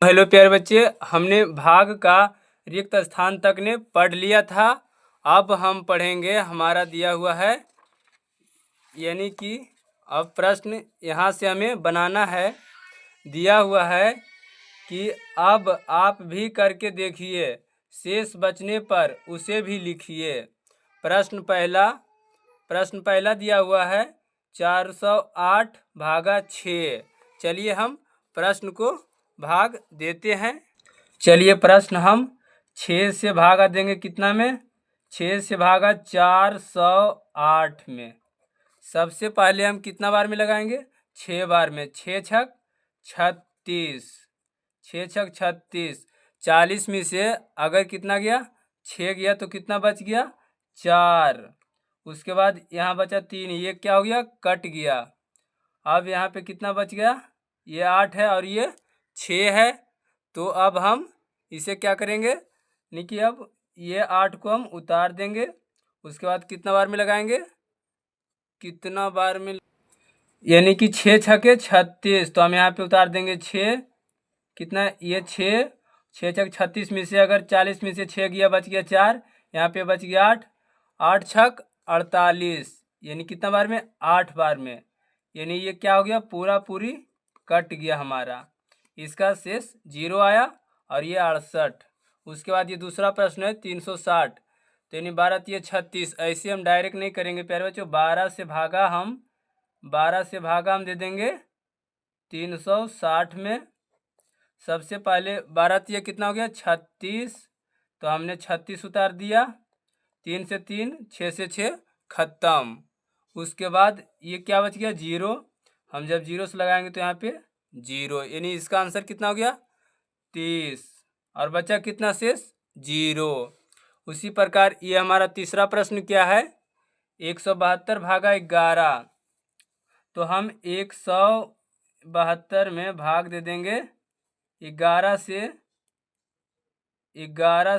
Hello प्यारे बच्चे, हमने भाग का रिक्त स्थान तक ने पढ़ लिया था। अब हम पढ़ेंगे, हमारा दिया हुआ है, यानी कि अब प्रश्न यहाँ से हमें बनाना है। दिया हुआ है कि अब आप भी करके देखिए, शेष बचने पर उसे भी लिखिए। प्रश्न पहला दिया हुआ है 408 भागा 6। चलिए हम प्रश्न को भाग देते हैं। चलिए प्रश्न हम 6 से भागा देंगे कितना में? 6 से भागा 408 में। सबसे पहले हम कितना बार में लगाएंगे? 6 बार में। 6 छक 36, 6 छक 36। 40 में से अगर कितना गया? 6 गया तो कितना बच गया? 4। उसके बाद यहाँ बचा 3, ये क्या हो गया? कट गया। अब यहाँ पे कितना बच गया? ये 8 है और ये 6 है। तो अब हम इसे क्या करेंगे? नहीं कि अब ये 8 को हम उतार देंगे। उसके बाद कितना बार में लगाएंगे? कितना बार में? यानी कि 6 छके 36। तो हम यहाँ पे उतार देंगे 6। कितना? ये 6 छक 36 में से अगर 40 में से 6 गया, बच गया 4। यहाँ पे बच गया 8। 8 छक 48, यानी कितना बार में? 8 बार में। यानी ये क्या हो गया? पूरी कट गया हमारा। इसका शेष 0 आया और ये 68। उसके बाद ये दूसरा प्रश्न है 360। तो यानी 12 तिया 36। ऐसे हम डायरेक्ट नहीं करेंगे प्यारे बच्चों। 12 से भागा हम दे देंगे 360 में। सबसे पहले 12 तिया कितना हो गया? 36। तो हमने 36 उतार दिया। 3 से 3, 6 से 6, खत्म। उसके बाद ये क्या बच गया? 0। हम जब 0 से लगाएंगे तो यहाँ पे 0, यानी इसका आंसर कितना हो गया? 30। और बचा कितना शेष? 0। उसी प्रकार ये हमारा तीसरा प्रश्न क्या है? 172 भागा 11। तो हम 172 में भाग दे देंगे 11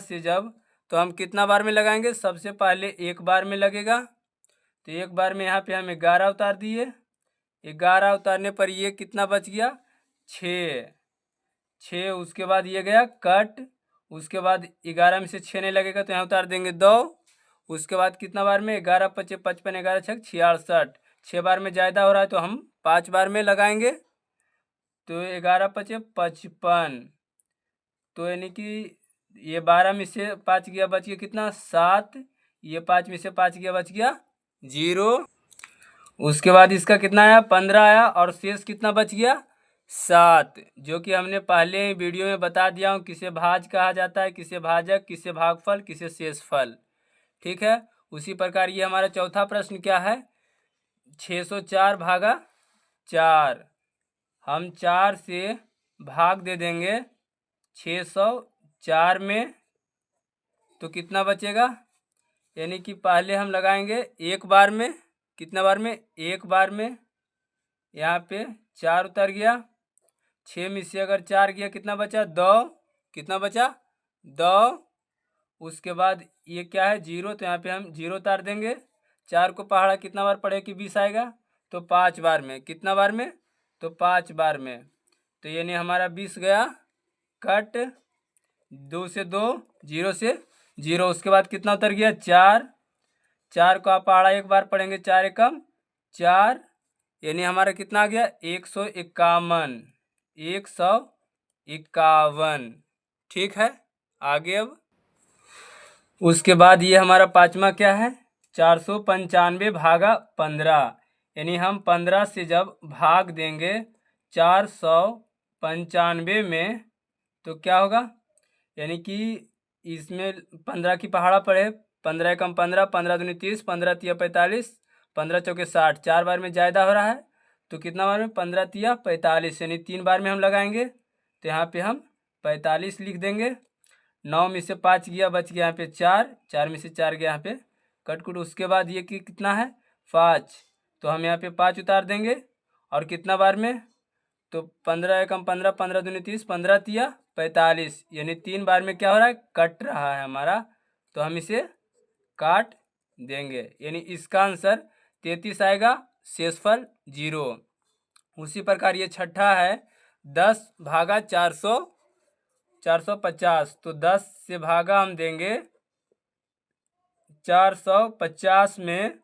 से जब, तो हम कितना बार में लगाएंगे? सबसे पहले 1 बार में लगेगा। तो 1 बार में यहाँ पे हम 11 उतार दिए। 11 उतारने पर ये कितना बच गया? 6। उसके बाद ये गया कट। उसके बाद 11 में से 6 नहीं लगेगा तो यहाँ उतार देंगे 2। उसके बाद कितना बार में? 11 पचे 55, 11 छक 66। 6 बार में ज़्यादा हो रहा है तो हम 5 बार में लगाएंगे। तो 11 पचे 55। तो यानी कि ये 12 में से 5 गया, बच गया कितना? 7। ये 5 में से 5 गया, बच गया 0। उसके बाद इसका कितना आया? 15 आया और शेष कितना बच गया? 7। जो कि हमने पहले वीडियो में बता दिया हूँ, किसे भाज कहा जाता है, किसे भाजक, किसे भागफल, किसे शेषफल। ठीक है। उसी प्रकार ये हमारा चौथा प्रश्न क्या है? 604 भागा 4। हम 4 से भाग दे देंगे 604 में। तो कितना बचेगा? यानी कि पहले हम लगाएंगे 1 बार में। कितना बार में? 1 बार में। यहाँ पे 4 उतर गया। 6 में से अगर 4 गया, कितना बचा? 2। कितना बचा? 2। उसके बाद ये क्या है? 0। तो यहाँ पे हम 0 उतार देंगे। 4 को पहाड़ा कितना बार पढ़े कि 20 आएगा? तो 5 बार में। कितना बार में? तो 5 बार में। तो यानी हमारा 20 गया कट। 2 से 2, 0 से 0। उसके बाद कितना उतर गया? 4। 4 को आप पहाड़ा 1 बार पढ़ेंगे, 4 एकम 4। यानी हमारा कितना आ गया? 151। 151। ठीक है। आगे अब उसके बाद ये हमारा पांचवा क्या है? 495 भागा 15। यानी हम 15 से जब भाग देंगे 495 में तो क्या होगा? यानी कि इसमें 15 की पहाड़ा पड़े। 15 एकम 15, 15 दूनी 30, 15 तिया 45, 15 चौके 60। 4 बार में ज़्यादा हो रहा है तो कितना बार में? 15 तिया 45, यानी 3 बार में हम लगाएंगे। तो यहाँ पे हम 45 लिख देंगे। 9 में से 5 गया, बच गया यहाँ पे 4। 4 में से 4 गया यहाँ पे कटकुट। उसके बाद ये कितना है? 5। तो हम यहाँ पे 5 उतार देंगे। और कितना बार में? तो 15 एकम 15, 15 दूनी 30, 15 तिया 45, यानी 3 बार में क्या हो रहा है? कट रहा है हमारा। तो हम इसे काट देंगे। यानी इसका आंसर 33 आएगा, शेषफल 0। उसी प्रकार ये छठा है 10 भागा 400 450, तो 10 से भागा हम देंगे 450 में,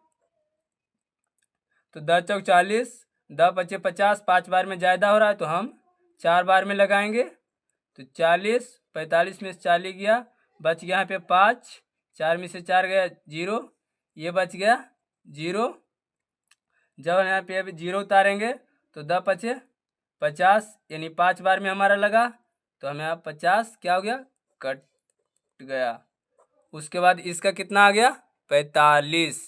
तो 10 चौक 40, 10 पचे 50, 5 बार में ज़्यादा हो रहा है तो हम 4 बार में लगाएंगे। तो 40, 45 में से 40 गया, बच गया यहाँ पे 5, 4 में से 4 गया 0, ये बच गया 0। जब हम यहाँ पे अभी 0 उतारेंगे तो 10 पचे 50, यानी 5 बार में हमारा लगा, तो हमें यहाँ 50 क्या हो गया, कट गया। उसके बाद इसका कितना आ गया, 45,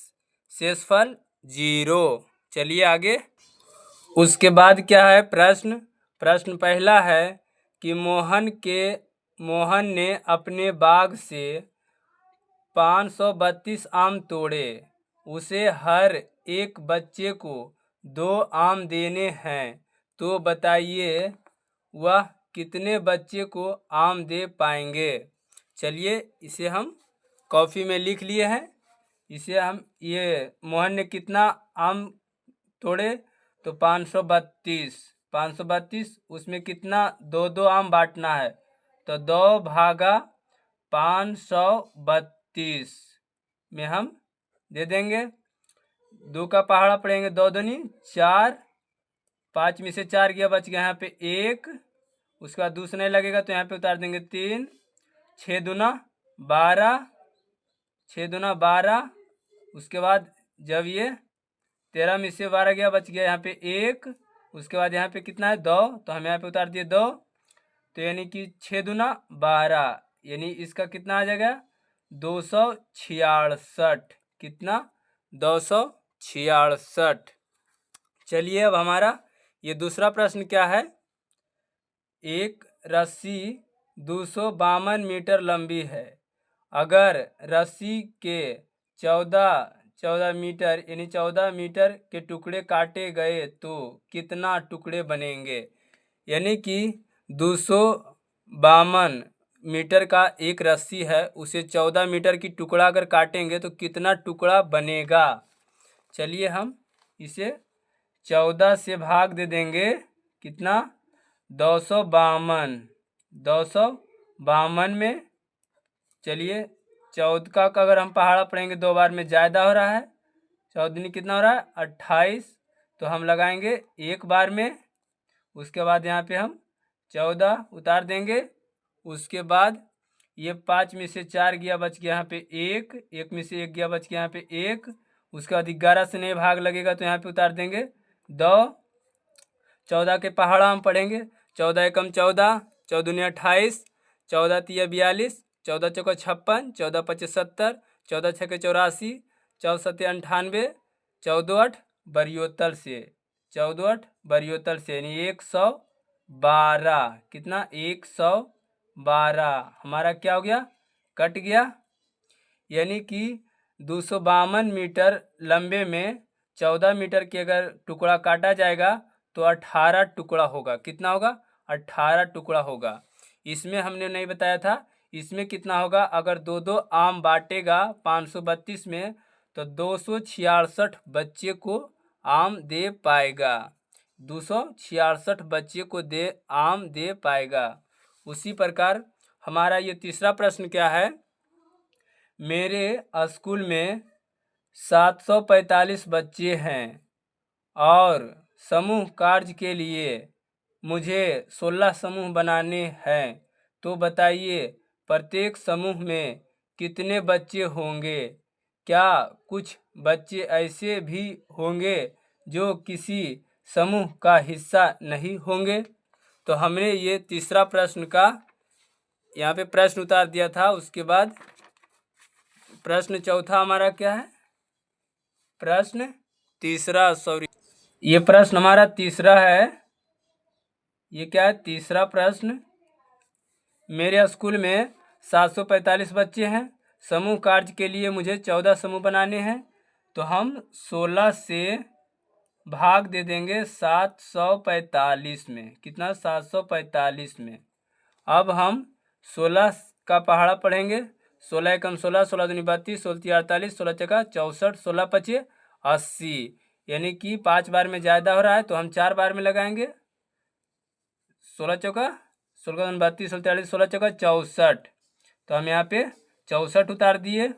शेषफल 0। चलिए आगे। उसके बाद क्या है प्रश्न पहला है कि मोहन ने अपने बाग से 532 आम तोड़े, उसे हर एक बच्चे को 2 आम देने हैं, तो बताइए वह कितने बच्चे को आम दे पाएंगे। चलिए इसे हम कॉपी में लिख लिए हैं। इसे हम ये मोहन ने कितना आम तोड़े, तो 532, उसमें कितना 2 आम बांटना है, तो 2 भागा 532 में हम दे देंगे। 2 का पहाड़ा पड़ेंगे, 2 दूनी 4, 5 में से 4 गया, बच गया यहाँ पे 1। उसके बाद दूसरा नहीं लगेगा तो यहाँ पे उतार देंगे 3, 6 दूना 12, 6 दूना 12। उसके बाद जब ये 13 में से 12 गया, बच गया यहाँ पे 1। उसके बाद यहाँ पे कितना है 2, तो हम यहाँ पे उतार दिए 2, तो यानी कि 6 दूना 12, यानी इसका कितना आ जाएगा 266। कितना 266। चलिए अब हमारा ये दूसरा प्रश्न क्या है। एक रस्सी 252 मीटर लंबी है, अगर रस्सी के 14 मीटर यानी 14 मीटर के टुकड़े काटे गए तो कितना टुकड़े बनेंगे। यानी कि 252 मीटर का एक रस्सी है, उसे 14 मीटर की टुकड़ा अगर काटेंगे तो कितना टुकड़ा बनेगा। चलिए हम इसे 14 से भाग दे देंगे, कितना 252 में। चलिए 14 का अगर हम पहाड़ा पढ़ेंगे 2 बार में ज़्यादा हो रहा है, 14 कितना हो रहा है 28, तो हम लगाएंगे 1 बार में। उसके बाद यहाँ पे हम 14 उतार देंगे। उसके बाद ये 5 में से 4 गया, बच गया यहाँ पे 1 में से 1 गया, बच गया यहाँ पे 1। उसके बाद 11 से नहीं भाग लगेगा तो यहाँ पे उतार देंगे 2। 14 के पहाड़ा हम पढ़ेंगे, 14 एकम 14, 14 दूनी 28, 14 तिया 42, 14 चौका 56, 14 पचे 70, 14 छके 84, 14 सत्ते 98, 14 8 बरियोतल से, 14 8 बरियोतल से, यानी 112। कितना 112 हमारा क्या हो गया, कट गया। यानी कि 252 मीटर लंबे में 14 मीटर के अगर टुकड़ा काटा जाएगा तो 18 टुकड़ा होगा। कितना होगा 18 टुकड़ा होगा। इसमें हमने नहीं बताया था इसमें कितना होगा, अगर 2 आम बांटेगा 532 में तो 266 बच्चे को आम दे पाएगा, 266 बच्चे को आम दे पाएगा। उसी प्रकार हमारा ये तीसरा प्रश्न क्या है। मेरे स्कूल में 745 बच्चे हैं और समूह कार्य के लिए मुझे 16 समूह बनाने हैं, तो बताइए प्रत्येक समूह में कितने बच्चे होंगे। क्या कुछ बच्चे ऐसे भी होंगे जो किसी समूह का हिस्सा नहीं होंगे। तो हमने ये तीसरा प्रश्न का यहाँ पे प्रश्न उतार दिया था। उसके बाद प्रश्न चौथा हमारा क्या है, प्रश्न तीसरा, सॉरी ये प्रश्न हमारा तीसरा है। ये क्या है, तीसरा प्रश्न। मेरे स्कूल में 745 बच्चे हैं, समूह कार्य के लिए मुझे 14 समूह बनाने हैं, तो हम 16 से भाग दे देंगे 745 में। कितना 745 में। अब हम 16 का पहाड़ा पढ़ेंगे, 16 एकम 16, 16 दूनी 32, 16 तिया 48, 16 चका 64, 16 पचे 80, यानी कि 5 बार में ज़्यादा हो रहा है तो हम 4 बार में लगाएंगे। 16 चौका 16 दूनी 32, 16 43, 16 चौका 64। तो हम यहाँ पे 64 उतार दिए।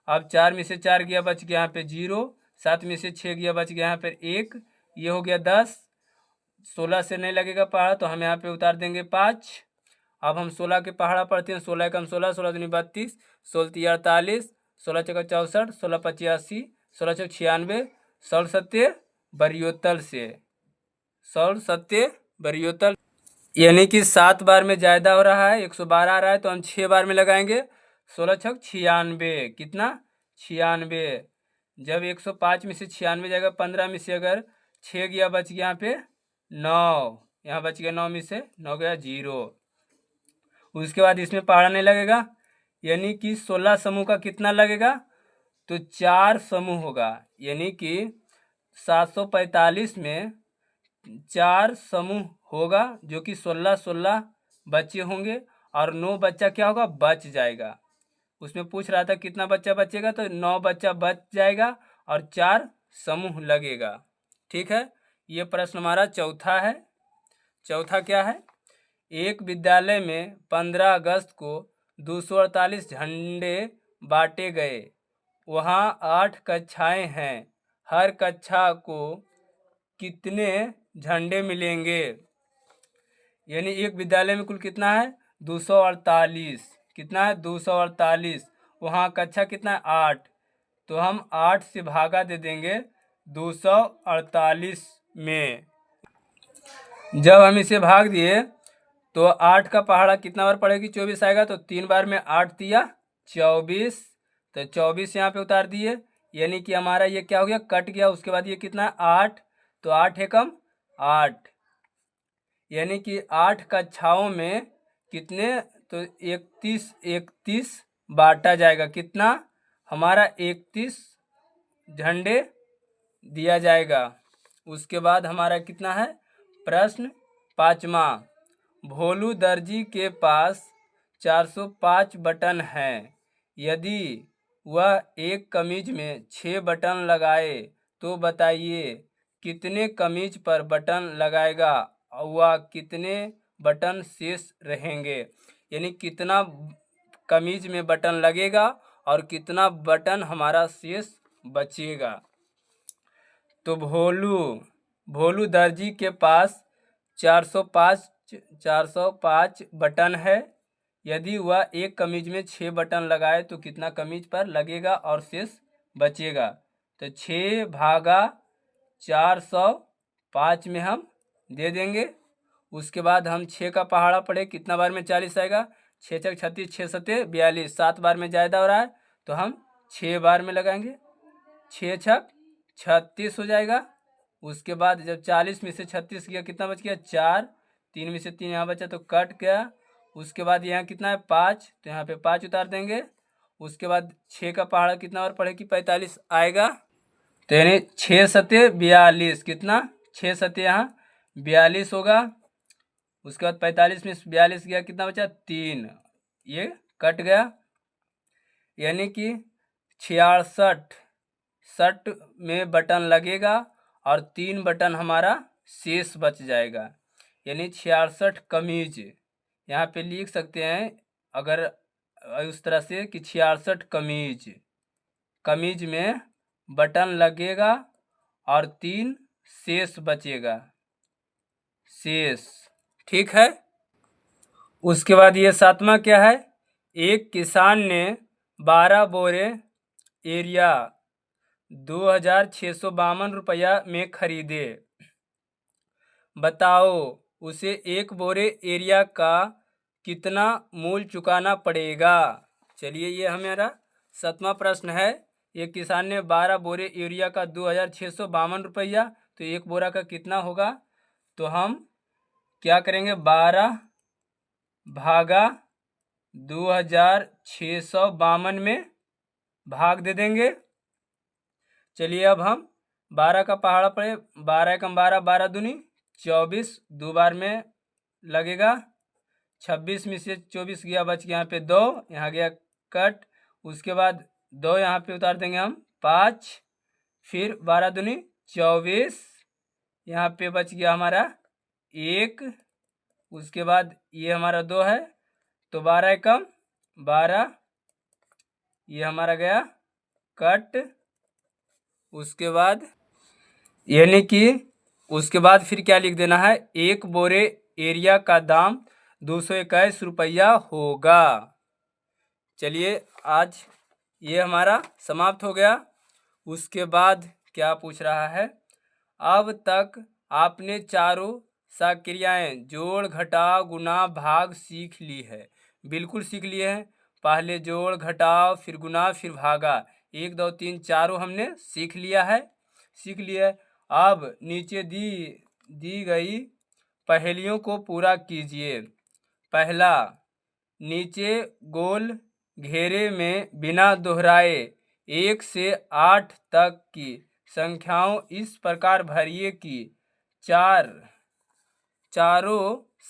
अब 4 में से 4 गया, बच गया यहाँ पे 0। 7 में से 6 गया, बच गया यहाँ पे 1। ये हो गया 10। 16 से नहीं लगेगा पहाड़ा, तो हम यहाँ पे उतार देंगे 5। अब हम 16 के पहाड़ा पढ़ते हैं। 16 कम 16, 16 दूनी 32, 16 तीन 48, 16 चौका 64, 16 पच्चीस 80, 16 चौक 96, 16 सत्ते बरियोतल से, 16 सत्ते बरियोतल, यानी कि 7 बार में ज़्यादा हो रहा है, 112 आ रहा है, तो हम 6 बार में लगाएंगे। 16 छक 96, कितना 96। जब 105 में से 96 जाएगा, 15 में से अगर 6 गया, बच गया यहाँ पे 9, यहाँ बच गया 9 में से 9 गया 0। उसके बाद इसमें पहाड़ा नहीं लगेगा, यानी कि 16 समूह का कितना लगेगा, तो 4 समूह होगा। यानी कि 745 में 4 समूह होगा, जो कि 16 बच्चे होंगे और 9 बच्चा क्या होगा, बच जाएगा। उसमें पूछ रहा था कितना बच्चा बचेगा, तो 9 बच्चा बच जाएगा और 4 समूह लगेगा। ठीक है, ये प्रश्न हमारा चौथा है। चौथा क्या है, एक विद्यालय में 15 अगस्त को 248 झंडे बांटे गए। वहाँ 8 कक्षाएं हैं, हर कक्षा को कितने झंडे मिलेंगे। यानी एक विद्यालय में कुल कितना है, 248। कितना है, 248। वहाँ कक्षा कितना है, 8। तो हम 8 से भागा दे देंगे 248 में। जब हम इसे भाग दिए तो 8 का पहाड़ा कितना बार पड़ेगी, 24 आएगा। तो 3 बार में 8 दिया 24, तो 24 यहाँ पे उतार दिए। यानी कि हमारा ये क्या हो गया, कट गया। उसके बाद ये कितना है, 8। तो 8 एकम 8, यानी कि 8 कक्षाओं में कितने, तो 31 बांटा जाएगा। कितना, हमारा 31 झंडे दिया जाएगा। उसके बाद हमारा कितना है, प्रश्न 5वां। भोलू दर्जी के पास 405 बटन हैं। यदि वह एक कमीज में 6 बटन लगाए तो बताइए कितने कमीज पर बटन लगाएगा और वह कितने बटन शेष रहेंगे। यानी कितना कमीज में बटन लगेगा और कितना बटन हमारा शेष बचेगा। तो भोलू दर्जी के पास 405 बटन है। यदि वह एक कमीज में 6 बटन लगाए तो कितना कमीज पर लगेगा और शेष बचेगा। तो 6 भागा 405 में हम दे देंगे। उसके बाद हम 6 का पहाड़ा पढ़े, कितना बार में 40 आएगा, 6 छक 36, 6 सत्ते 42, 7 बार में ज़्यादा हो रहा है, तो हम 6 बार में लगाएंगे। 6 छक 36 हो जाएगा। उसके बाद जब 40 में से 36 गया, कितना बच गया, 4। 3 में से 3 यहाँ बचा तो कट गया। उसके बाद यहाँ कितना है, 5, तो यहाँ पे 5 उतार देंगे। उसके बाद 6 का पहाड़ा कितना बार पढ़े कि 45 आएगा। तो यानी 6 सत्ते 42, कितना 6 सत्ते यहाँ 42 होगा। उसके बाद 45 में 42 गया, कितना बचा 3, ये कट गया। यानी कि 66 में बटन लगेगा और 3 बटन हमारा शेष बच जाएगा। यानी 66 कमीज यहाँ पे लिख सकते हैं अगर उस तरह से कि 66 कमीज में बटन लगेगा और 3 शेष बचेगा, शेष। ठीक है। उसके बाद ये 7वां क्या है, एक किसान ने 12 बोरे एरिया 2652 रुपया में खरीदे। बताओ उसे एक बोरे एरिया का कितना मूल्य चुकाना पड़ेगा। चलिए, ये हमारा 7वां प्रश्न है। एक किसान ने 12 बोरे यूरिया का 2652 रुपया, तो एक बोरा का कितना होगा। तो हम क्या करेंगे, 12 भागा 2652 में भाग दे देंगे। चलिए अब हम 12 का पहाड़ा पड़े, 12 एकम 12, 12 दूनी 24, 2 बार में लगेगा। 26 में से 24 गया, बच गया यहाँ पे 2, यहाँ गया कट। उसके बाद 2 यहाँ पे उतार देंगे हम 5, फिर 12 दूनी 24, यहाँ पे बच गया हमारा 1, उसके बाद ये हमारा 2 है, तो 12 एकम 12, ये हमारा गया कट। उसके बाद यानी कि उसके बाद फिर क्या लिख देना है, 1 बोरे एरिया का दाम 221 रुपया होगा। चलिए आज ये हमारा समाप्त हो गया। उसके बाद क्या पूछ रहा है, अब तक आपने चारों सक्रियाएं जोड़ घटाव गुणा भाग सीख ली है। बिल्कुल सीख लिए हैं। पहले जोड़ घटाव फिर गुणा फिर भागा, 1 2 3 चारों हमने सीख लिया है। अब नीचे दी गई पहेलियों को पूरा कीजिए। पहला, नीचे गोल घेरे में बिना दोहराए 1 से 8 तक की संख्याओं इस प्रकार भरिए कि चारों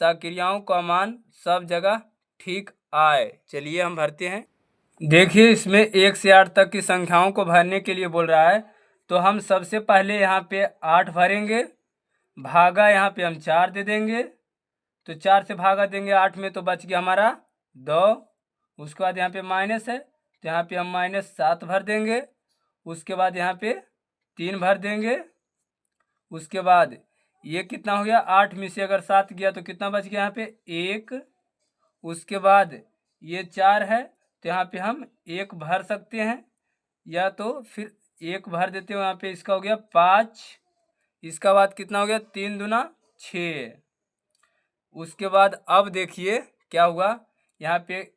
सक्रियाओं का मान सब जगह ठीक आए। चलिए हम भरते हैं। देखिए इसमें 1 से 8 तक की संख्याओं को भरने के लिए बोल रहा है, तो हम सबसे पहले यहाँ पे 8 भरेंगे, भागा यहाँ पे हम 4 दे देंगे, तो 4 से भागा देंगे 8 में, तो बच गया हमारा 2। उसके बाद यहाँ पे माइनस है, तो यहाँ पे हम -7 भर देंगे। उसके बाद यहाँ पे 3 भर देंगे। उसके बाद ये कितना हो गया, 8 में से अगर 7 गया तो कितना बच गया यहाँ पे 1। उसके बाद ये 4 है, तो यहाँ पे हम 1 भर सकते हैं, या तो फिर 1 भर देते हो। यहाँ पे इसका हो गया 5। इसका बाद कितना हो गया, 3 दूना 6। उसके बाद अब देखिए क्या हुआ, यहाँ पे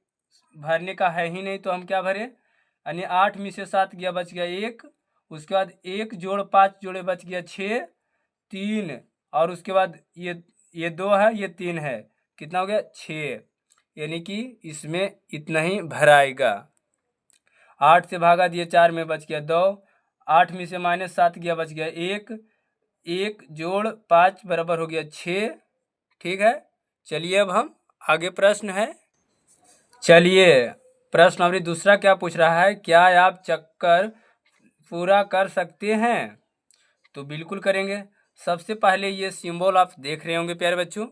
भरने का है ही नहीं, तो हम क्या भरें, यानी 8 में से 7 गया, बच गया 1। उसके बाद 1 जोड़ 5 जोड़े बच गया 6, 3, और उसके बाद ये 2 है, ये 3 है, कितना हो गया 6। यानी कि इसमें इतना ही भराएगा। 8 से भागा दिए 4 में, बच गया 2। 8 में से -7 गया, बच गया 1। 1 जोड़ 5 बराबर हो गया 6। ठीक है। चलिए अब हम आगे प्रश्न है। चलिए प्रश्न अभी दूसरा क्या पूछ रहा है, क्या आप चक्कर पूरा कर सकते हैं? तो बिल्कुल करेंगे। सबसे पहले ये सिंबल आप देख रहे होंगे प्यारे बच्चों,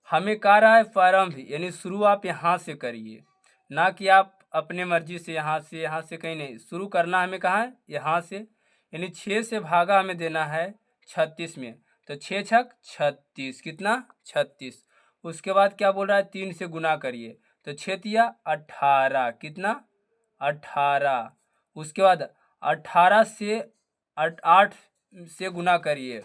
हमें कह रहा है प्रारंभ, यानी शुरू आप यहाँ से करिए, ना कि आप अपने मर्जी से यहाँ से कहीं नहीं, शुरू करना हमें कहा है यहाँ से। यानी 6 से भागा हमें देना है 36 में, तो 6 छक 36, कितना 36। उसके बाद क्या बोल रहा है, 3 से गुना करिए, तो 6 तिया 18, कितना 18। उसके बाद 18 से 8 से गुना करिए,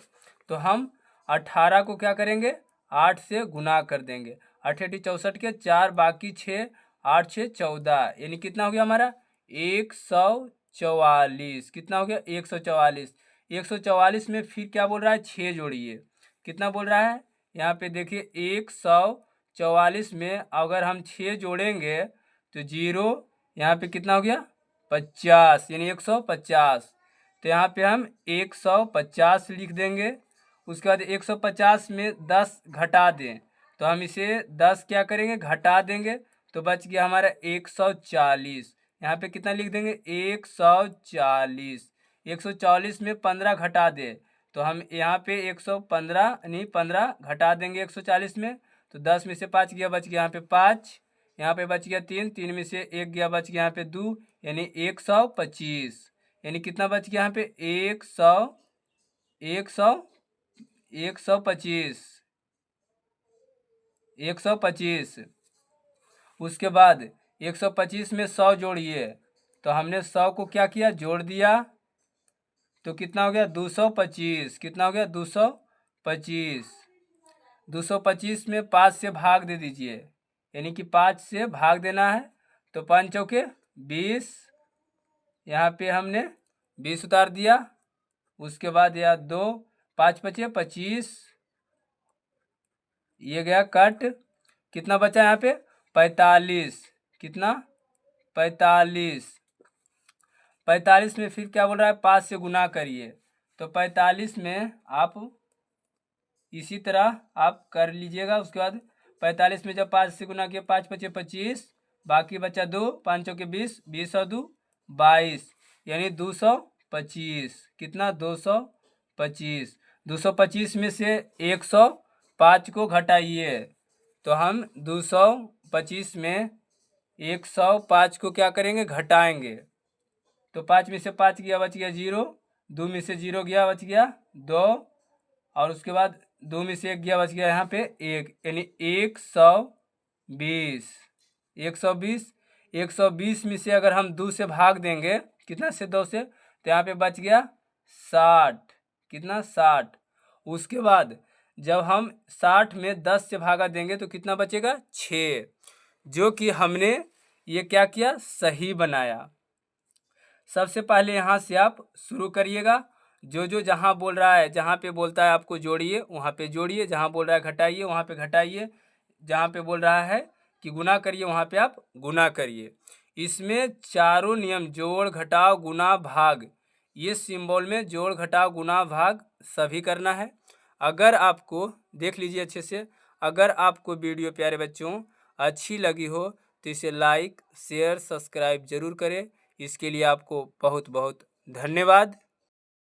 तो हम 18 को क्या करेंगे, 8 से गुना कर देंगे। 8 × 64 के 4, बाकी 6, 8 6 14, यानी कितना हो गया हमारा 144। कितना हो गया 144। 144 में फिर क्या बोल रहा है, 6 जोड़िए, कितना बोल रहा है, यहाँ पे देखिए 144 में अगर हम 6 जोड़ेंगे तो 0, यहाँ पे कितना हो गया 50, यानी 150। तो यहाँ पे हम 150 लिख देंगे। उसके बाद 150 में 10 घटा दें, तो हम इसे 10 क्या करेंगे, घटा देंगे, तो बच गया हमारा 140। यहाँ पे कितना लिख देंगे 140। 140 में 15 घटा दें, तो हम यहाँ पे 115 नहीं 15 घटा देंगे 140 में, तो 10 में से 5 गया, बच गया यहाँ पे 5। यहाँ पे बच गया 3, 3 में से 1 गया, बच गया यहाँ पे 2, यानी 125। यानी कितना बच गया यहाँ पे 125। उसके बाद 125 में 100 जोड़िए, तो हमने 100 को क्या किया, जोड़ दिया, तो कितना हो गया 225। कितना हो गया 225। 225 में 5 से भाग दे दीजिए, यानी कि 5 से भाग देना है, तो 5 चौके 20, यहाँ पे हमने 20 उतार दिया। उसके बाद या 2, 5 बचे 25, ये गया कट, कितना बचा यहाँ पे 45। कितना 45 में फिर क्या बोल रहा है, 5 से गुना करिए, तो 45 में आप इसी तरह आप कर लीजिएगा। उसके बाद 45 में जब 5 से गुना किया, 5 बचे 25, बाकी बचा 2, 5 चौके 20, 20 और 2 22, यानी 225। कितना 225। 225 में से 105 को घटाइए, तो हम 225 में 105 को क्या करेंगे, घटाएंगे। तो 5 में से 5 गया, बच गया 0। 2 में से 0 गया, बच गया 2। और उसके बाद 2 में से 1 गया, बच गया यहाँ पे 1, यानी 120। 120 120 में से अगर हम 2 से भाग देंगे, कितना से, 2 से, तो यहाँ पे बच गया 60। कितना, 60। उसके बाद जब हम 60 में 10 से भागा देंगे तो कितना बचेगा, 6, जो कि हमने ये क्या किया, सही बनाया। सबसे पहले यहाँ से आप शुरू करिएगा। जो जहाँ बोल रहा है, जहाँ पे बोलता है आपको जोड़िए वहाँ पे जोड़िए, जहाँ बोल रहा है घटाइए वहाँ पे घटाइए, जहाँ पे बोल रहा है कि गुना करिए वहाँ पे आप गुना करिए। इसमें चारों नियम, जोड़ घटाव गुना भाग, ये सिंबल में जोड़ घटाव गुना भाग सभी करना है। अगर आपको, देख लीजिए अच्छे से, अगर आपको वीडियो प्यारे बच्चों अच्छी लगी हो तो इसे लाइक शेयर सब्सक्राइब जरूर करें। इसके लिए आपको बहुत बहुत धन्यवाद।